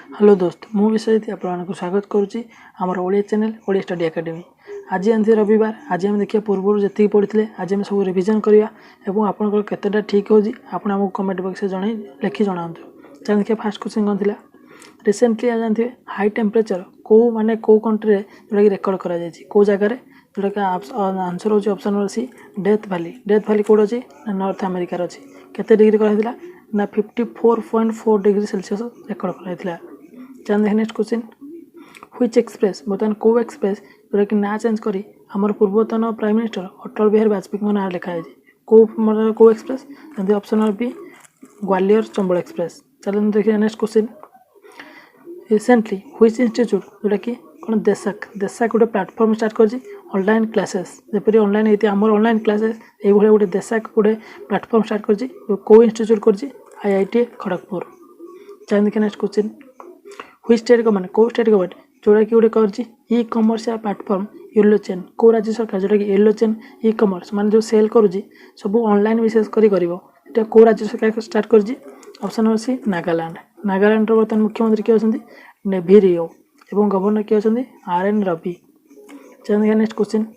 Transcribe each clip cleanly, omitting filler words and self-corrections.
Hello दोस्त मु विश्वजित आपको स्वागत करुच्ची आमर Odia channel Odia study academy. आज आम रविवार आज आम देखिए पूर्व जी पढ़ी आज आम सब रिविजन करवा और आपंकर केतेटा ठीक हो आपको कमेंट बॉक्स जन लिखि जनातु। चल देखिए फास्ट क्वेश्चन कौन था रिसेंटली आज जानते हाई टेम्परेचर कौ माने कौ कंट्री जोटा कि रेकर्ड करा कौ जगार जोटा कि आंसर हो ऑप्शन सी डेथ भैली कौट अच्छी नॉर्थ अमेरिकार अच्छी केते डिग्री कराइला ना 54.4 डिग्री सेल्सियस रेकर्ड कराइला। चल देख नेक्स्ट क्वेश्चन व्हिच एक्सप्रेस बर्तमान कौ एक्सप्रेस जोटा कि ना चेंज करी आमर पूर्वतन प्राइम मिनिस्टर अटल बिहारी वाजपेयी ना लिखाई कौ एक्सप्रेस जमी option B Gwalior Chambal express. चलो देखिए next question recently which institute जोटा कि कौन देशाक गोटे प्लाटफर्म स्टार्ट कर ऑनलाइन क्लासेस जपरी ऑनलाइन ये आमर ऑनलाइन क्लासेस ये गोटे देशाक गोटे प्लाटफर्म स्टार्ट कर कौ इंस्टीट्यूट कर IIT खड़गपुर। चल देखिए next question which state government कौ स्टेट गवर्नमेंट जोटा कि गोटे कर इ कमर्शियल प्लाटफर्म येलो चेन कौ राज्य सरकार जोटा कि येलो चेन इ कमर्स मान जो सेल करुँच सब ऑनलाइन विशेष कर कौ राज्य सरकार स्टार्ट कर ऑप्शन अच्छी नागालैंड बर्तमान मुख्यमंत्री किए अच्छा नेभी रियो और गवर्नर किए अच्छा RN रवि। चलिए नेक्स्ट क्वेश्चन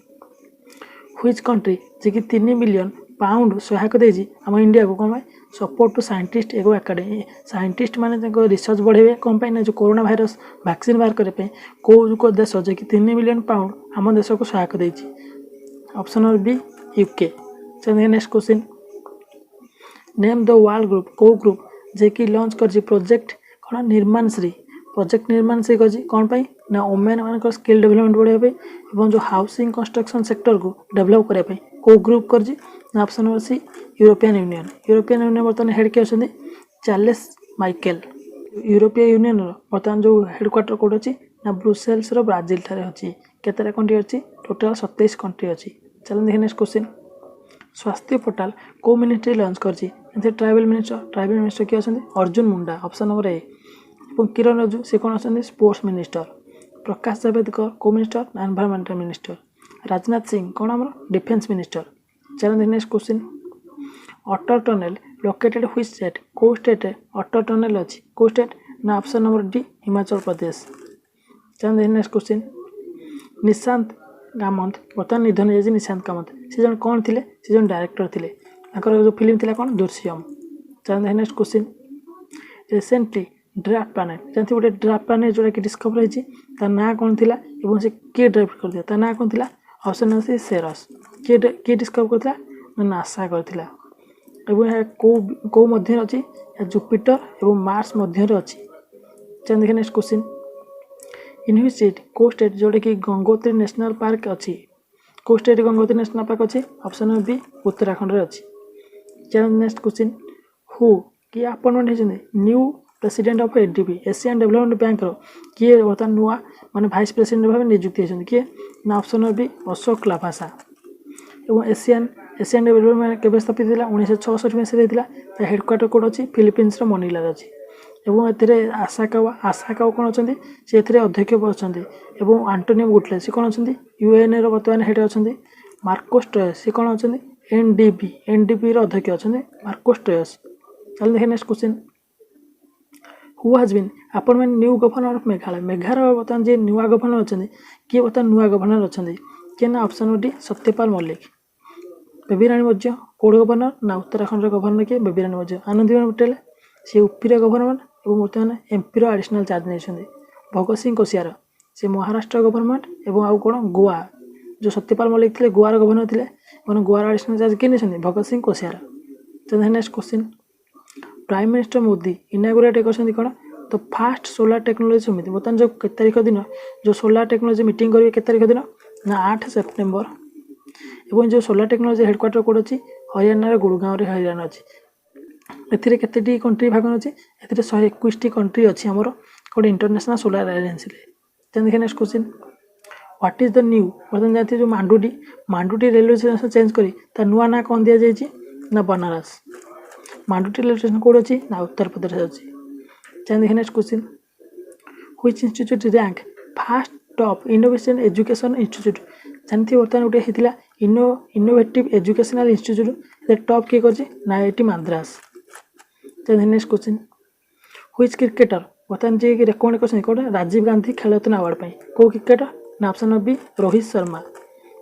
व्हिच कंट्री जी कि 3 मिलियन पाउंड सहायक देजी आम इंडिया को कौन सपोर्ट टू साइंटिस्ट एवं एकाडेमी साइंटिस्ट माने रिसर्च बढ़े कौन ना जो कोरोना भाइरस वैक्सीन बाहर करने कौ देश जे कि 3 मिलियन पाउंड आम देश को सहायक देजी ऑप्शन बी UK। चलिए next question name the world group कौ ग्रुप जे कि लॉन्च कर प्रोजेक्ट कौन निर्माणश्री कर कौन पाई ना ओमेन मान स्किल डेवलपमेंट बढ़ाई जो हाउसिंग कंस्ट्रक्शन सेक्टर को डेवलप करने कौ ग्रुप कर ऑप्शन अच्छी यूरोपियन यूनियन बर्तमान हेड किए अच्छा चार्लेस माइकेल। यूरोपीय यूनियन बर्तमान जो हेडक्वार्टर कौट अच्छी ना ब्रुसेल्स ब्राजिल ठारे अच्छी केतटा कंट्री अच्छी टोटाल 27 कंट्री अच्छी। चलो देखिए नेक्स्ट क्वेश्चन स्वास्थ्य पोर्टाल कौ मिनिस्ट्री लॉन्च कर ट्राइबल मिनिस्टर किए अच्छा Arjun Munda option number A. किरण रिजिजू से कौन अच्छा स्पोर्ट्स मिनिस्टर। प्रकाश जावड़ेकर कौ minister environmental minister. Rajnath Singh कौन आम डिफेन्स मिनिस्टर। चलो next question Atal tunnel located which state कौ स्टेट अटल टनल अच्छी कौ स्टेट ना option number D Himachal Pradesh. चलो नेक्स्ट क्वेश्चन निशांत कामत बर्तमान निधन हो निशांत कामत से जन कौन थे से जन डायरेक्टर थे जो फिल्म थी कौन दुर्श्यम। चलो next question recently draft planet जानते गोटे ड्राफ्ट प्लानेट जोटा कि डिस्कवर होता ना कौन थी से किए ड्राफ्ट कर दिया ना कौन थी ऑप्शन अच्छे सेरस किए डिस्कवर करता नासा करता कौ मध्य अच्छी जुपिटर और मार्स मध्य अच्छी। चलिए देखिए next question in which state कौ स्टेट जोटा कि गंगोत्री नेशनल पार्क अच्छी कौ स्टेट गंगोत्री नेशनल पार्क अच्छी ऑप्शन बी उत्तराखंड अच्छी। चलिए नेक्स्ट क्वेश्चन हु किए अपॉइंटमेंट होती new president of ADB Asian development bank किए बर्तमान नुआ माने भाइस प्रेसिडेंट भाव नियुक्ति होती किए ना ऑप्शन बी अशोक लाभासा। और एशियन डेवलपमेंट केवे स्थापित होता 1966 मसीह होता हेडक्वार्टर कौट अच्छी फिलिपिन्स मनीला अच्छी और आशाकाओ कौन अच्छा से अध्यक्ष अच्छा और आंटोनियो गुटलेस से कौन अच्छा UN बर्तमान हेड अच्छा मार्कोस ट्रयस से कौन अच्छा NDB अध्यक्ष अच्छा मार्कोस ट्रयस। चलिए देखिए next question who has been appointment new governor of Meghalaya बर्तमान जी नुआ गवर्नर अच्छा किए बर्तमान नुआ गवर्नर अच्छा किए ना ऑप्शन डी सत्यपाल मल्लिक। बेबी रानी मौर्य कौड़ गवर्नर ना उत्तराखंड गवर्नर किए बेबी रानी मौर्य। आनंदीबेन पटेल सी UP गवर्नर और बर्तमान MP एडिशनल चार्ज नहीं। भगत सिंह कोश्यारी से महाराष्ट्र गवर्नमेंट और आउ कौन गोवा जो सत्यपाल मल्लिक थे गोवार गवर्नर थे गोवार एडिशनल चार्ज किए नहीं भगत सिंह कोश्यारी। तो next question prime minister Modi inaugurate कर कौन तो फास्ट सोलार टेक्नोलोजी समिति बर्तमान जो के तारीख दिन जो सोलार टेक्नोलोजी मीटिंग करेंगे के तारीख दिन ना 8 सेप्टेम्बर और जो सोलार टेक्नोलोजी हेडक्वार्टर कौट अच्छी हरियाणा गुड़गांव हरियाणा अच्छी एति कंट्री भाग अच्छी 121 कंट्री अच्छी आमर गोटे इंटरनेशनल सोलार एजेंसी। देखिए next question what is the new बर्तमान जानते जो मांडुटी रेलवे स्टेशन चेंज कर नुआ ना कौन दि जाए ना बनारस। मांडुटी रेलवे स्टेशन कौट अच्छी ना उत्तर प्रदेश अच्छी। चलिए देखिए next question which institute rank fast top innovation education institute जानते बर्तमान गोटे होता इनोवेटिव एजुकेशनल इंस्टीट्यूट टॉप किए कर IIT मद्रास। चलिए नेक्स्ट क्वेश्चन व्हिच क्रिकेटर ବର୍ତ୍ତମାନ ଯିଏକି ରେକମେଣ୍ଡ କରିଛନ୍ତି କେଉଁଟା ରାଜୀବ ଗାନ୍ଧୀ ଖେଳରତ୍ନ ଆୱାର୍ଡ଼ ପାଇଁ କେଉଁ କ୍ରିକେଟର ନା option B Rohit Sharma.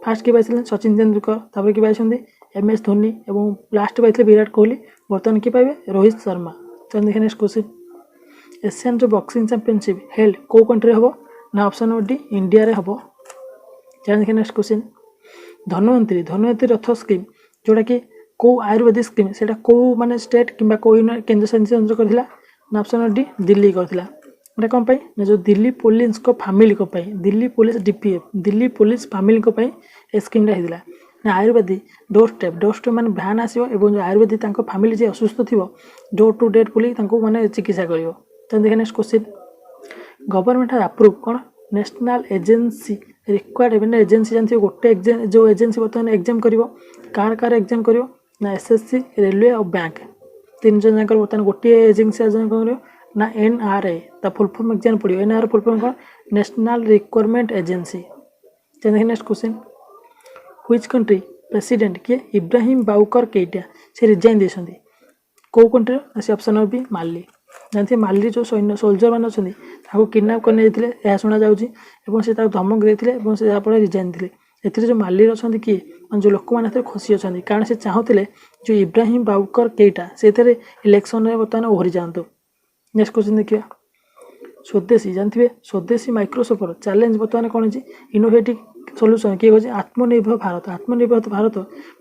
First କିଏ ପାଇଥିଲେ ସଚିନ ତେନ୍ଦୁଲକର, ତାପରେ କିଏ ପାଇଛନ୍ତି MS ଧୋନି ଏବଂ ଲାଷ୍ଟ ପାଇଥିଲେ ବିରାଟ କୋହଲି। ବର୍ତ୍ତମାନ କିଏ ପାଇବେ ରୋହିତ ଶର୍ମା। ଚାଲ ଦେଖିବା ନେକ୍ସଟ କ୍ୱେଶ୍ଚିନ୍। ଏସିଆନ୍ ଯେଉଁ ବକ୍ସିଂ ଚାମ୍ପିଅନସିପ୍ ହେଲ୍ଡ କେଉଁ କଣ୍ଟ୍ରିରେ ହେବ ନା ଅପସନ୍ ଡି ଇଣ୍ଡିଆରେ ହେବ। ଚାଲ ଦେଖିବା ନେକ୍ସଟ କ୍ୱେଶ୍ଚିନ୍। ଧନ୍ୱନ୍ତରୀ ରଥ ସ୍କିମ୍ ଯେଉଁଟାକି କେଉଁ ଆୟୁର୍ବେଦିକ ସ୍କିମ୍ ସେଇଟା କେଉଁ ମାନେ ଷ୍ଟେଟ୍ କିମ୍ବା କେଉଁ କେନ୍ଦ୍ରଶାସିତ ଅଞ୍ଚଳ କରିଥିଲା ନା ଅପସନ୍ ଡି ଦିଲ୍ଲୀ କରିଥିଲା। ଏଇଟା କ'ଣ ପାଇଁ ନା ଯେଉଁ ଦିଲ୍ଲୀ ପୋଲିସଙ୍କ ଫ୍ୟାମିଲିଙ୍କ ପାଇଁ, Delhi police DPF Delhi police ଫ୍ୟାମିଲିଙ୍କ ପାଇଁ ଏ ସ୍କିମ୍ଟା ହେଇଥିଲା। ନା ଆୟୁର୍ବେଦିକ ଡୋର୍ ଷ୍ଟେପ୍ ମାନେ ଭ୍ୟାନ୍ ଆସିବ ଏବଂ ଯେଉଁ ଆୟୁର୍ବେଦିକ ତାଙ୍କ ଫ୍ୟାମିଲି ଯିଏ ଅସୁସ୍ଥ ଥିବ ଡୋର୍ ଟୁ ଡୋର୍ ବୁଲି ତାଙ୍କୁ ମାନେ ଚିକିତ୍ସା କରିବ। ତେଣୁ ଦେଖିବା next question. Government has approve କ'ଣ ନ୍ୟାସନାଲ୍ ଏଜେନ୍ସି ରିକ୍ୱାର୍ଡ ମାନେ ଏଜେନ୍ସି ଜାଣିଥିବେ ଗୋଟେ ଯେଉଁ ଏଜେନ୍ସି ବର୍ତ୍ତମାନ ଏକ୍ଜାମ୍ କରିବ କାହାର ଏକ୍ଜାମ୍ କରିବ ନା SSC ରେଲୱେ ଆଉ ବ୍ୟାଙ୍କ ତିନି ଜଣ ଯାଙ୍କର ବର୍ତ୍ତମାନ ଗୋଟିଏ ଏଜେନ୍ସି ଏକ୍ଜାମ୍ କରିବ ନା NRA ତା ଫୁଲ୍ ଫର୍ମ ଏକ୍ଜାମ୍ ପଡ଼ିବ। NRA ଫୁଲ୍ ଫର୍ମ କ'ଣ ନ୍ୟାସନାଲ୍ ରିକ୍ୱାରମେଣ୍ଟ ଏଜେନ୍ସି। ତେଣୁ next question. Which country president କିଏ ଇବ୍ରାହିମ ବାଉକର କେଇଟା ସେ ରିଜାଇନ୍ ଦେଇଛନ୍ତି କେଉଁ କଣ୍ଟ୍ରିର ସେ ଅପସନ୍ ବି ମାଲି। ଜାଣିଥିବେ ମାଲିର ଯେଉଁ ସୋଲଜର ମାନେ ଅଛନ୍ତି ତାକୁ କିଡ଼ନାପ୍ କରି ନେଇଥିଲେ ଏହା ଶୁଣାଯାଉଛି ଏବଂ ସେ ତାକୁ ଧମକ ଦେଇଥିଲେ ଏବଂ ସେ ଯାହାଫଳରେ ରିଜାଇନ୍ ଥିଲେ। ଏଥିରେ ଯେଉଁ ମାଲିର ଅଛନ୍ତି କିଏ ମାନେ ଯେଉଁ ଲୋକମାନେ ଏଥିରେ ଖୁସି ଅଛନ୍ତି କାରଣ ସେ ଚାହୁଁଥିଲେ ଯେଉଁ ଇବ୍ରାହିମ ବାଉକର କେଇଟା ସେଥିରେ ଇଲେକ୍ସନରେ ବର୍ତ୍ତମାନ ଓହରି ଯାଆନ୍ତୁ। ନେକ୍ସଟ କ୍ୱେଶ୍ଚିନ୍ ଦେଖିବା। ସ୍ୱଦେଶୀ ଜାଣିଥିବେ ସ୍ୱଦେଶୀ ମାଇକ୍ରୋସଫ୍ଟର ଚ୍ୟାଲେଞ୍ଜ ବର୍ତ୍ତମାନ କ'ଣ ହେଇଛି ଇନୋଭେଟିଭ ସଲ୍ୟୁସନ୍ କିଏ କହୁଛି ଆତ୍ମନିର୍ଭର ଭାରତ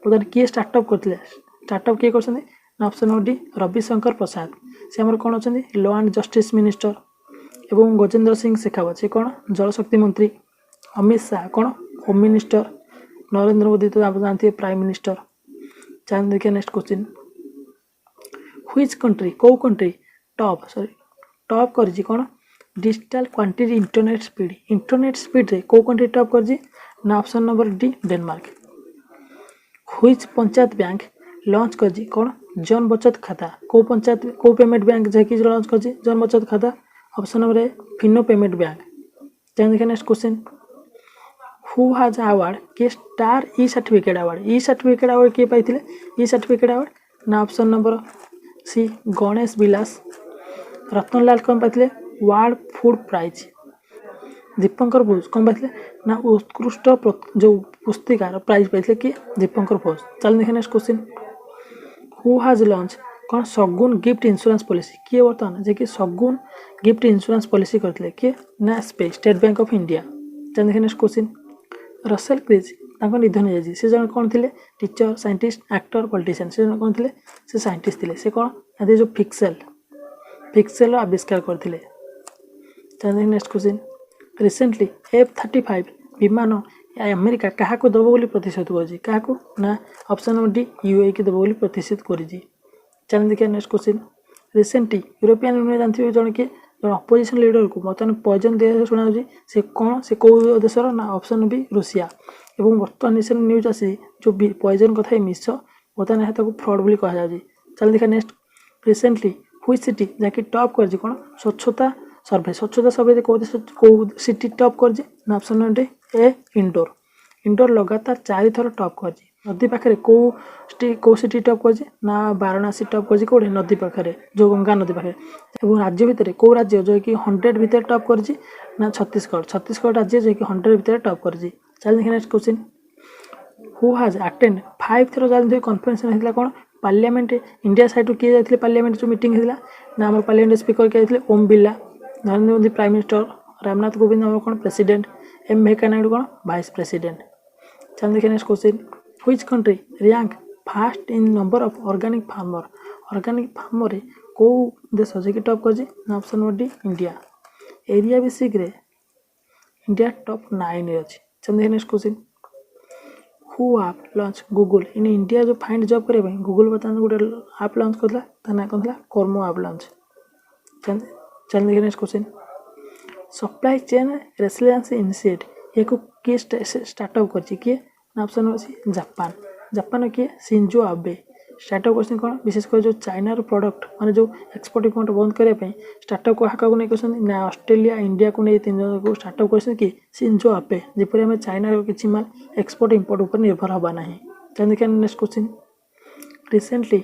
ବର୍ତ୍ତମାନ କିଏ ଷ୍ଟାର୍ଟଅପ୍ କରିଥିଲେ ଷ୍ଟାର୍ଟଅପ୍ କିଏ କରିଛନ୍ତି ନା ଅପସନ୍ ଡି ରବିଶଙ୍କର ପ୍ରସାଦ। ସେ ଆମର କ'ଣ ଅଛନ୍ତି ଲ ଆଣ୍ଡ ଜଷ୍ଟିସ୍ ମିନିଷ୍ଟର ଏବଂ ଗଜେନ୍ଦ୍ର ସିଂ ଶେଖାୱତ ସେ କ'ଣ ଜଳଶକ୍ତି ମନ୍ତ୍ରୀ। ଅମିତ ଶାହା କ'ଣ ହୋମ୍ ମିନିଷ୍ଟର। ନରେନ୍ଦ୍ର ମୋଦି ତ ଆପଣ ଜାଣିଥିବେ ପ୍ରାଇମ୍ ମିନିଷ୍ଟର। ଚାଲ ଦେଖିବା ନେକ୍ସଟ କ୍ୱେଶ୍ଚିନ୍। ହୁଇଚ୍ କଣ୍ଟ୍ରି କେଉଁ କଣ୍ଟ୍ରି ଟପ୍ କରିଛି କ'ଣ ଡିଜିଟାଲ କ୍ୱାଣ୍ଟିଟି ଇଣ୍ଟରନେଟ୍ ସ୍ପିଡ଼ରେ କେଉଁ କଣ୍ଟ୍ରି ଟପ୍ କରିଛି ନା option number D Denmark. Which panchayat bank launch କରିଛି କ'ଣ ଜନ ବଚତ ଖାତା କେଉଁ ପେମେଣ୍ଟ ବ୍ୟାଙ୍କ ଯାହାକି ଲଞ୍ଚ କରିଛି ଜନ ବଚତ ଖାତା option number A Fino payment bank. ଚାଲ ଦେଖିବା next question. Who has award କିଏ ଷ୍ଟାର ସାର୍ଟିଫିକେଟ୍ ଆୱାର୍ଡ଼ କିଏ ପାଇଥିଲେ ସାର୍ଟିଫିକେଟ୍ ଆୱାର୍ଡ଼ ନା ଅପସନ୍ ନମ୍ବର ସି ଗଣେଶ ବିଲାସ। ରତନଲାଲ କ'ଣ ପାଇଥିଲେ world food prize. Dipankar Bose କ'ଣ ପାଇଥିଲେ ନା ଉତ୍କୃଷ୍ଟ ଯେଉଁ ପୁସ୍ତିକାର ପ୍ରାଇଜ୍ ପାଇଥିଲେ କିଏ ଦୀପଙ୍କର ବୋଷ। ଚାଲ ଦେଖିବା next question. Who has launch କ'ଣ ସଗୁନ ଗିଫ୍ଟ ଇନ୍ସୁରାନ୍ସ ପଲିସି କିଏ ବର୍ତ୍ତମାନ ଯିଏକି ସଗୁନ ଗିଫ୍ଟ ଇନ୍ସୁରାନ୍ସ ପଲିସି କରିଥିଲେ କିଏ ନା ଷ୍ଟେଟ୍ ବ୍ୟାଙ୍କ ଅଫ୍ ଇଣ୍ଡିଆ। ଚାଲ ଦେଖିବା ନେକ୍ସଟ କ୍ୱେଶ୍ଚିନ୍। ରସେଲ କ୍ରିଜ୍ ତାଙ୍କ ନିଧନ ହେଇଯାଇଛି ସେ ଜଣେ କ'ଣ ଥିଲେ ଟିଚର ସାଇଣ୍ଟିଷ୍ଟ ଆକ୍ଟର ପଲିଟିସିଆନ୍ ସେ ଜଣେ କ'ଣ ଥିଲେ ସେ ସାଇଣ୍ଟିଷ୍ଟ ଥିଲେ। ସେ କ'ଣ ଯେଉଁ ଫିକ୍ସେଲର ଆବିଷ୍କାର କରିଥିଲେ। ଚାଲ ଦେଖିବା ନେକ୍ସଟ କ୍ୱେଶ୍ଚିନ୍। ରିସେଣ୍ଟଲି F-35 ବିମାନ ଆମେରିକା କାହାକୁ ଦେବ ବୋଲି ପ୍ରତିଶ୍ରୁତ କରିଛି କାହାକୁ ନା ଅପସନ୍ ଡି UAE ଦେବ ବୋଲି ପ୍ରତିଶ୍ରୁତ କରିଛି। ଚାଲ ଦେଖିବା next question. Recently European union ଜାଣିଥିବେ ଜଣେ ଅପୋଜିସନ୍ ଲିଡରକୁ ବର୍ତ୍ତମାନ ପଏଜନ୍ ଦେବା ଶୁଣାଯାଉଛି ସେ କ'ଣ ସେ କେଉଁ ଦେଶର ନା ଅପସନ୍ ବି ରୁଷିଆ। ଏବଂ ବର୍ତ୍ତମାନ ରିସେଣ୍ଟ ନ୍ୟୁଜ୍ ଆସି ଯେଉଁ ପଏଜନ୍ କଥା ମିଶ ବର୍ତ୍ତମାନ ଏହା ତାକୁ ଫ୍ରଡ୍ ବୋଲି କୁହାଯାଉଛି। ଚାଲ ଦେଖିବା ନେକ୍ସଟ। ରିସେଣ୍ଟଲି ହୁଇଚ୍ ସିଟି ଯାହାକି ଟପ୍ କରିଛି କ'ଣ ସ୍ୱଚ୍ଛତା ସର୍ଭେରେ କେଉଁ ସିଟି ଟପ୍ କରିଛି ନା ଅପସନ୍ ଡି ଏ ଇଣ୍ଡୋର ଲଗାତାର 4 ଥର ଟପ୍ କରିଛି। ନଦୀ ପାଖରେ କେଉଁ ସିଟି ଟପ୍ କରିଛି ନା ବାରାଣାସୀ ଟପ୍ କରିଛି କେଉଁଠି ନଦୀ ପାଖରେ ଯେଉଁ ଗଙ୍ଗା ନଦୀ ପାଖରେ। ଏବଂ ରାଜ୍ୟ ଭିତରେ କେଉଁ ରାଜ୍ୟ ଯେଉଁକି 100 ଭିତରେ ଟପ୍ କରିଛି ନା ଛତିଶଗଡ଼ ରାଜ୍ୟ ଯିଏକି 100 ଭିତରେ ଟପ୍ କରିଛି। ଚାଲ ଦେଖିବା next question. Who has attend 5 ଥର ଜାଣିଥିବେ କନଫରେନ୍ସ ହେଇଥିଲା କ'ଣ ପାର୍ଲିଆମେଣ୍ଟ ଇଣ୍ଡିଆ ସାଇଡ଼ରୁ କିଏ ଯାଇଥିଲେ ପାର୍ଲିଆମେଣ୍ଟ ଯେଉଁ ମିଟିଂ ହେଇଥିଲା ନା ଆମର ପାର୍ଲିଆମେଣ୍ଟ ସ୍ପିକର କିଏ ଯାଇଥିଲେ ଓମ୍ ବିର୍ଲା। Narendra Modi prime minister. ରାମନାଥ କୋବିନ୍ଦ ଆମର କ'ଣ ପ୍ରେସିଡେଣ୍ଟ। M ଭେଙ୍କୟା ନାଇଡୁ କ'ଣ ଭାଇସ୍ ପ୍ରେସିଡେଣ୍ଟ। ଚାଲ ଦେଖିବା next question. Which country rank first in number of organic ଫାର୍ମରେ କେଉଁ ଦେଶ ଯିଏକି ଟପ୍ କରିଛି ନା ଅପସନ୍ ଡି ଇଣ୍ଡିଆ। ଏରିଆ ବେସିକ୍ରେ ଇଣ୍ଡିଆ ଟପ୍ 9ରେ ଅଛି। ଚାଲ ଦେଖିବା next question. Who app launch Google in India ଯେଉଁ ଫାଇଣ୍ଡ ଜବ୍ କରିବା ପାଇଁ ଗୁଗୁଲ ବର୍ତ୍ତମାନ ଗୋଟେ ଆପ୍ ଲଞ୍ଚ କରିଥିଲା ତା ନାଁ କ'ଣ ଥିଲା କର୍ମୋ ଆପ୍ ଲଞ୍ଚ। ଚାଲ ଦେଖିବା next question. Supply chain resilience initiative ଏହାକୁ କିଏ ଷ୍ଟାର୍ଟଅପ୍ କରିଛି କିଏ ନା ଅପସନ୍ ଅଛି ଜାପାନ କିଏ ସିଞ୍ଜୋ ଆବେ। ଷ୍ଟାର୍ଟଅପ୍ କରିଛନ୍ତି କ'ଣ ବିଶେଷ କରି ଯେଉଁ ଚାଇନାର ପ୍ରଡ଼କ୍ଟ ମାନେ ଯେଉଁ ଏକ୍ସପୋର୍ଟ ଇମ୍ପୋର୍ଟ ବନ୍ଦ କରିବା ପାଇଁ ଷ୍ଟାର୍ଟଅପ୍ କାହାକୁ ନେଇ କରିଛନ୍ତି ନା ଅଷ୍ଟ୍ରେଲିଆ ଇଣ୍ଡିଆକୁ ନେଇ 3 ଜଣଙ୍କୁ ଷ୍ଟାର୍ଟଅପ୍ କରିଛନ୍ତି କିଏ ସିଞ୍ଜୋ ଆବେ ଯେପରି ଆମେ ଚାଇନାର କିଛି ମାଲ ଏକ୍ସପୋର୍ଟ ଇମ୍ପୋର୍ଟ ଉପରେ ନିର୍ଭର ହେବା ନାହିଁ। ଚାଲ ଦେଖିବା ନେକ୍ସଟ କ୍ୱେଶ୍ଚିନ୍। ରିସେଣ୍ଟଲି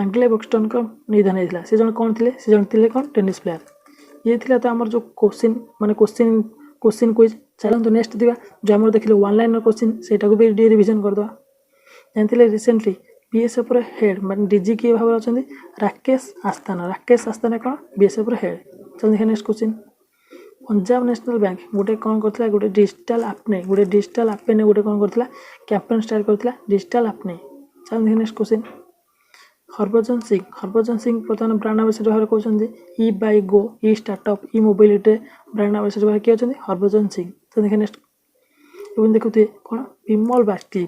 ଆଙ୍ଗଲେ ବକ୍ସଟନଙ୍କ ନିଧନ ହେଇଥିଲା ସେ ଜଣେ କ'ଣ ଥିଲେ ସେ ଜଣେ ଥିଲେ କ'ଣ ଟେନିସ୍ ପ୍ଲେୟାର। ये थिला तो आमर जो क्वेश्चन माने क्वेश्चन क्विज चलते नेक्स्ट दिवा जो आम देखिले वन लाइनर क्वेश्चन सेटा को भी रिविजन कर दवा जानते रिसेंटली बीएसएफ हेड मान डीजी किए भाव अच्छा राकेश आस्थाना कौन बीएसएफ हेड चल देखिए next question Punjab national bank गोटे कौन करथिला गोटे डिजिटल आपने गोटे कौन करथिला कैंपेन स्टार्ट करथिला डिजिटल आपने चल देखिए नेक्स्ट क्वेश्चन हरभजन सिंह बर्तमान ब्रांड एम्बेसडर भाव कहते ई बाई गो ई स्टार्टअप ई मोबिलिटी ब्रांड एम्बेसडर भाव किए अच्छा हरभजन सिंह तो देखिए नेक्स्ट एवं देखुए कौन विमल बागची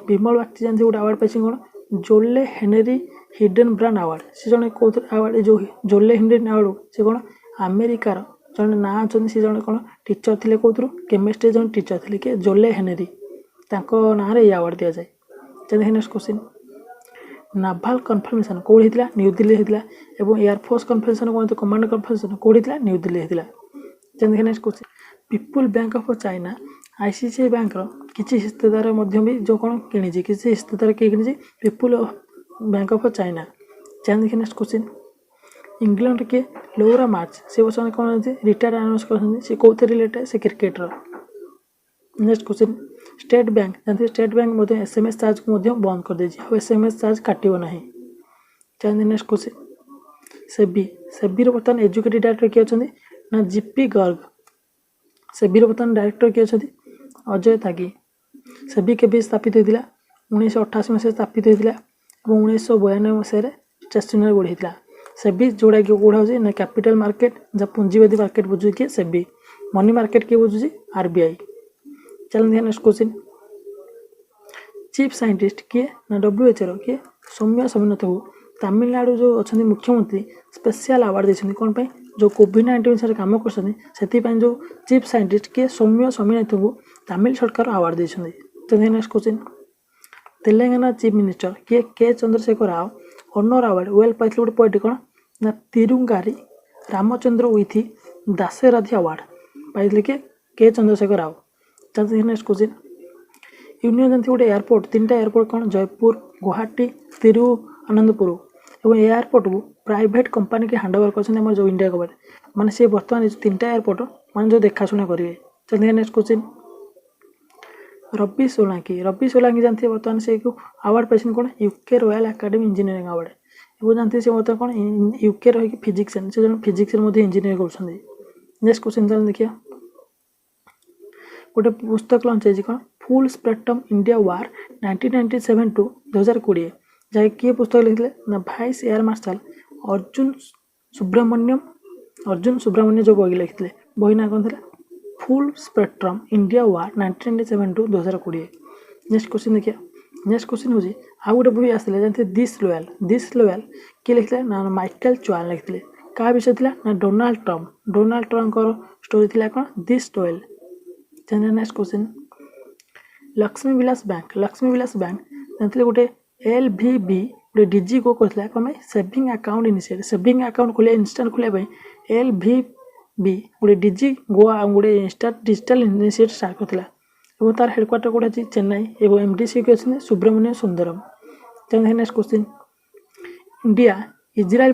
जानते गोटे आवार्ड पाई कौन जोले हेनरी हिडन ब्रांड आवार्ड से जन कौ आवार्ड जो जोले हेनरी आवार्ड से कौन अमेरिकार जन ना अच्छा सी जन कौन टीचर थे कौर केमिस्ट्री जन टीचर थे कि जोले हेनरी ना ये आवार्ड दि जाए। चलिए नेक्स्ट क्वेश्चन नाभाल कन्फर्मेशन कौन होता न्यू दिल्ली होता है एयरफोर्स कन्फरेंशन कौन कमांड कन्फरेंशन कौन होता न्यू दिल्ली होता। चलिए next question people bank of China ICICI bank किसी हिस्सेदार भी जो कौन कि किसी हिस्सेदार किए कि पीपुल बैंक ऑफ चाइना। चैन देखिए नेक्स्ट क्वेश्चन इंग्लैंड के लौरा मार्च से वर्ष कौन रिटायर अनाउंस कर कौ रिलेटेड से cricketer. Next question state bank जानते स्टेट बैंक एसएमएस चार्ज को बंद कर दे एसएमएस चार्ज काटो ना। चैन नेक्स्ट क्वेश्चन सेबी बर्तमान एजुकेटेड डायरेक्टर किए अच्छा ना जीपी गर्ग सेबी बर्तमान डायरेक्टर किए अच्छा अजय त्यागी सेबी के स्थापित होता 1988 मसीह स्थापित होता 1992 मसीह स्टेशनरी बोर्ड होता सेबी जोड़ा कि कौड़ा हो ना कैपिटल मार्केट जहाँ पूंजीवादी मार्केट बुझू किए सेबी मनी मार्केट किए बुझुची आरबीआई। चलिए नेक्स्ट क्वेश्चन चीफ साइंटिस्ट किए ना WHO किए सौम्य स्वामीनाथन तमिलनाडु जो अच्छा मुख्यमंत्री स्पेशल अवार्ड देते कौन पे जो कोविड-19 विषय काम कर जो चीफ साइंटिस्ट किए सौम्य स्वामीनाथन को तमिल सरकार अवार्ड देते। तो next question Telangana chief minister किए K Chandrashekar Rao honour award वेल पाई गोटे पोएट कौन ना तिरुंगारी रामचंद्र विथी दासेराधी अवार्ड पाई के चंद्रशेखर राव। चलते नेक्स्ट क्वेश्चन यूनियन जानते गोटे एयरपोर्ट 3टा एयरपोर्ट कौन जयपुर गुवाहाटी तिरुअनंतपुर और एयरपोर्ट को प्राइवेट कंपनी के हैंड ओवर कर जो इंडिया गवर्नमेंट माने से बर्तमान 3टा एयरपोर्ट मान जो देखाशुना करेंगे। चलिए नेक्स्ट क्वेश्चन रवि सोलांकी जानते हैं बर्तमान से अवार्ड पाई कौन UK royal academy engineering award वो जानते हैं बर्तमान कौन यूके रही फिजिक्सियन से फिजिक्स इंजीनियर कर। नेक्स्ट क्वेश्चन चल देखिए गोटे पुस्तक लंच है कौन full spectrum India war 1997 to 2020 जहाँ किए पुस्तक लिखते ना vice air marshal Arjun Subramaniam जो बही लिखते बही ना कौन था full spectrum India war 1997 to 2020। Next question देखिए नेक्स्ट क्वेश्चन हूँ आउ गोटे बही आसते जानते दिस लॉयल किए लिखते ना माइकल चुआन लिखते क्या विषय थी ना डोनाल्ड ट्रम्प स्टोरी थी कौन this loyal. Next question Lakshmi Vilas bank जानते गोटे LVB गोटे डीजी को करता कौन saving account initiate saving account खोलिया इंस्टांट खोलिया LVB गोटे डीजी गोवा गोटे इंस्टांट डिजिटल इनिशिएट स्टार्ट करता तार हेडक्वार्टर कौन अच्छी चेन्नई और MD के अच्छे सुब्रमण्यम सुंदरम। चलिए next question India Israel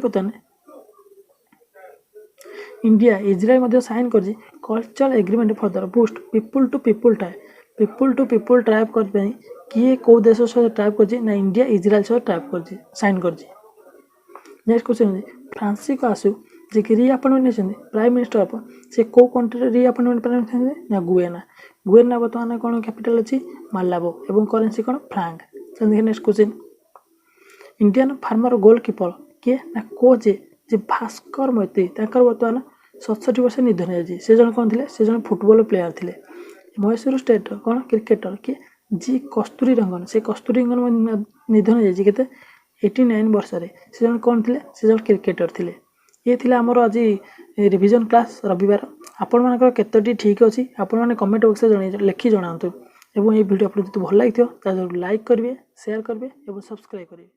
sign कर cultural agreement further boost people to people ट्राइब करने किए कौ देश सहित ट्राइब कर ना इंडिया इजराइल सहित ट्राइब कर साइन कर। नेक्स्ट क्वेश्चन फ्रांसिस्को आसु जे कि रीअपॉइंटमेंट नहीं प्राइम मिनिस्टर ऑफ से कौ कंट्री रीअपॉइंटमेंट ना गुएना बर्तमान कौन कैपिटल अच्छी मालाबो और करेन्सी कौन फ्रांक। चलिए next question Indian farmer goalkeeper किए ना कोच जे भास्कर मैत्री बर्तमान 67 वर्ष निधन है से जन कौन थे से जन फुटबॉल प्लेयर थे मैसूर स्टेट कौन क्रिकेटर किए जी कस्तूरी रंगन से कस्तूरी रंगन निधन है के 89 वर्ष से जन कौन थे से जन क्रिकेटर थे। ये थिला हमर आज रिविजन क्लास रविवार आपण मानकर केतोटी ठीक अच्छी आपण मैंने कमेंट बॉक्स में लिखि जनातु और ये वीडियो आपको भल लगी लाइक करेंगे शेयर करेंगे और सब्सक्राइब करेंगे।